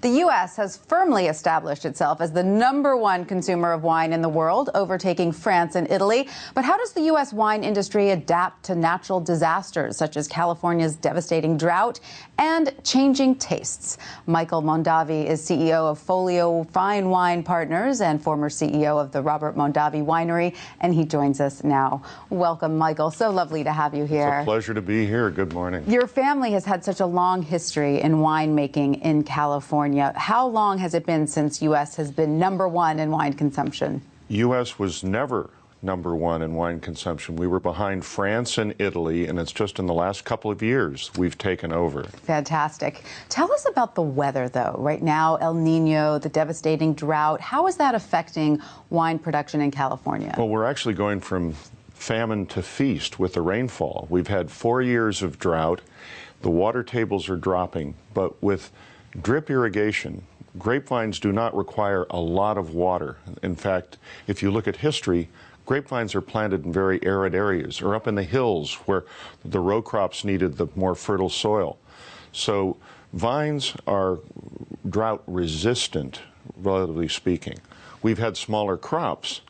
The U.S. has firmly established itself as the #1 consumer of wine in the world, overtaking France and Italy. But how does the U.S. wine industry adapt to natural disasters such as California's devastating drought and changing tastes? Michael Mondavi is CEO of Folio Fine Wine Partners and former CEO of the Robert Mondavi Winery, and he joins us now. Welcome, Michael. So lovely to have you here. It's a pleasure to be here. Good morning. Your family has had such a long history in winemaking in California. How long has it been since U.S. has been #1 in wine consumption? U.S. was never #1 in wine consumption. We were behind France and Italy, and it's just in the last couple of years we've taken over. Fantastic. Tell us about the weather, though. Right now, El Nino, the devastating drought. How is that affecting wine production in California? Well, we're actually going from famine to feast with the rainfall. We've had 4 years of drought. The water tables are dropping, but with drip irrigation, grapevines do not require a lot of water. In fact, if you look at history, grapevines are planted in very arid areas or up in the hills where the row crops needed the more fertile soil. So vines are drought resistant, relatively speaking. We've had smaller crops.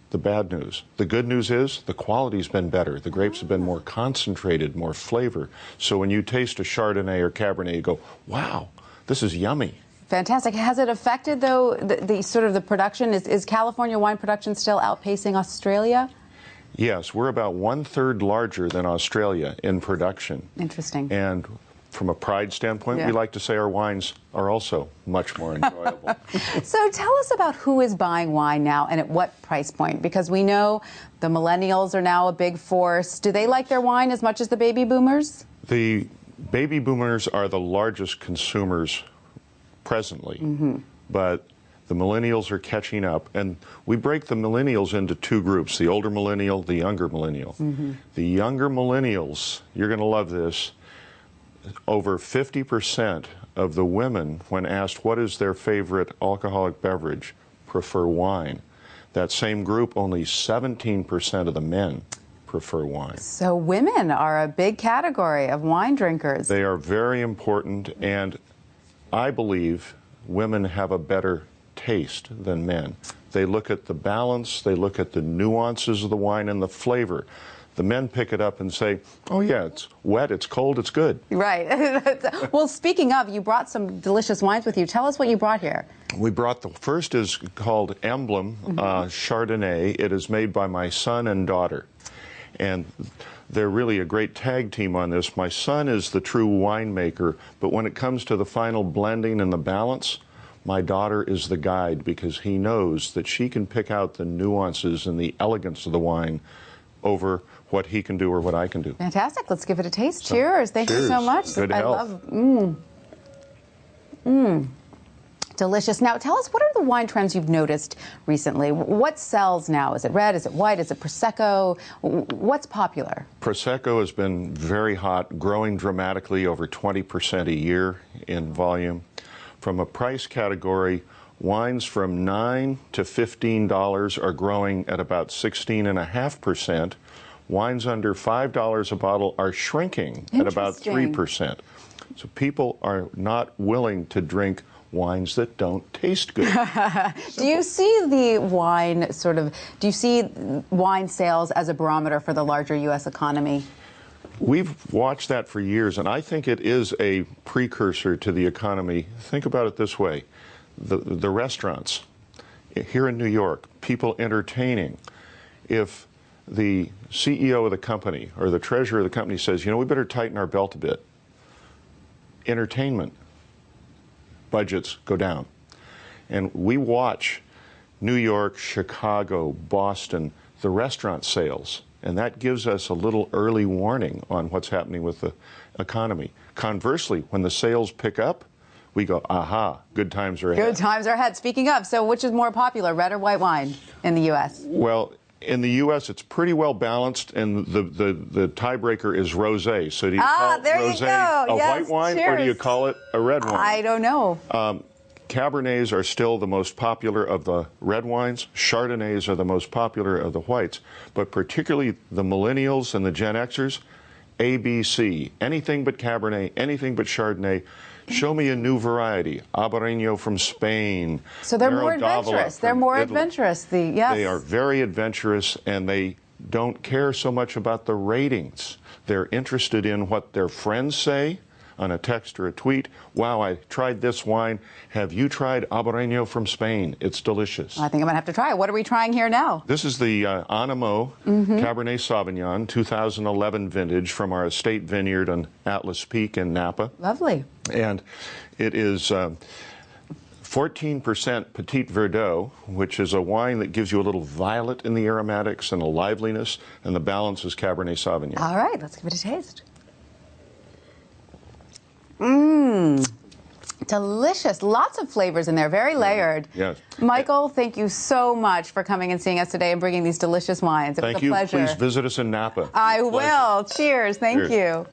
The bad news. The good news is the quality's been better. The grapes have been more concentrated, more flavor. So when you taste a Chardonnay or Cabernet, you go, wow, this is yummy. Fantastic. Has it affected, though, the sort of the production? Is California wine production still outpacing Australia? Yes, we're about 1/3 larger than Australia in production. Interesting. And from a pride standpoint, we like to say our wines are also much more enjoyable. So tell us about who is buying wine now and at what price point, because we know the millennials are now a big force. Do they like their wine as much as the baby boomers? The baby boomers are the largest consumers presently, but the millennials are catching up, and we break the millennials into two groups, the older millennial, the younger millennial. The younger millennials, you're going to love this, over 50% of the women, when asked what is their favorite alcoholic beverage, prefer wine. That same group, only 17% of the men prefer wine. So women are a big category of wine drinkers. They are very important, and I believe women have a better taste than men. They look at the balance, they look at the nuances of the wine and the flavor. The men pick it up and say, oh yeah, it's wet, it's cold, it's good. Right. Well, speaking of, you brought some delicious wines with you. Tell us what you brought here. We brought the first is called Emblem Chardonnay. It is made by my son and daughter. And they're really a great tag team on this. My son is the true winemaker, but when it comes to the final blending and the balance, my daughter is the guide, because he knows that she can pick out the nuances and the elegance of the wine over what he can do or what I can do. Fantastic. Let's give it a taste. Cheers. Thank you so much. Good health. Delicious. Now, tell us, what are the wine trends you've noticed recently? What sells now? Is it red? Is it white? Is it Prosecco? What's popular? Prosecco has been very hot, growing dramatically, over 20% a year in volume. From a price category, wines from $9 to $15 are growing at about 16.5%. Wines under $5 a bottle are shrinking at about 3%. So people are not willing to drink wines that don't taste good. Do you see the wine do you see wine sales as a barometer for the larger U.S. economy? We've watched that for years, and I think it is a precursor to the economy. Think about it this way. The restaurants here in New York, people entertaining. If the CEO of the company or the treasurer of the company says, you know, we better tighten our belt a bit, entertainment budgets go down. And we watch New York, Chicago, Boston, the restaurant sales, and that gives us a little early warning on what's happening with the economy. Conversely, when the sales pick up, we go, aha, good times are ahead. Good times are ahead. Speaking of, so which is more popular, red or white wine in the U.S.? Well, in the U.S., it's pretty well balanced, and the tiebreaker is rosé. So do you call rosé a white wine, or do you call it a red wine? I don't know. Cabernets are still the most popular of the red wines. Chardonnays are the most popular of the whites. But particularly the millennials and the Gen Xers, ABC, anything but Cabernet, anything but Chardonnay. Show me a new variety. Albarino from Spain. So they're more Nero d'Avola adventurous. They're from more Italy. adventurous. Yes. They are very adventurous, and they don't care so much about the ratings. They're interested in what their friends say on a text or a tweet. Wow, I tried this wine. Have you tried Albarino from Spain? It's delicious. I think I'm going to have to try it. What are we trying here now? This is the Animo Cabernet Sauvignon 2011 vintage from our estate vineyard on Atlas Peak in Napa. Lovely. And it is 14% Petit Verdot, which is a wine that gives you a little violet in the aromatics and a liveliness, and the balance is Cabernet Sauvignon. All right, let's give it a taste. Delicious. Lots of flavors in there, very layered. Yes. Michael, thank you so much for coming and seeing us today and bringing these delicious wines. It was a pleasure. Please visit us in Napa. I will. Cheers. Thank you.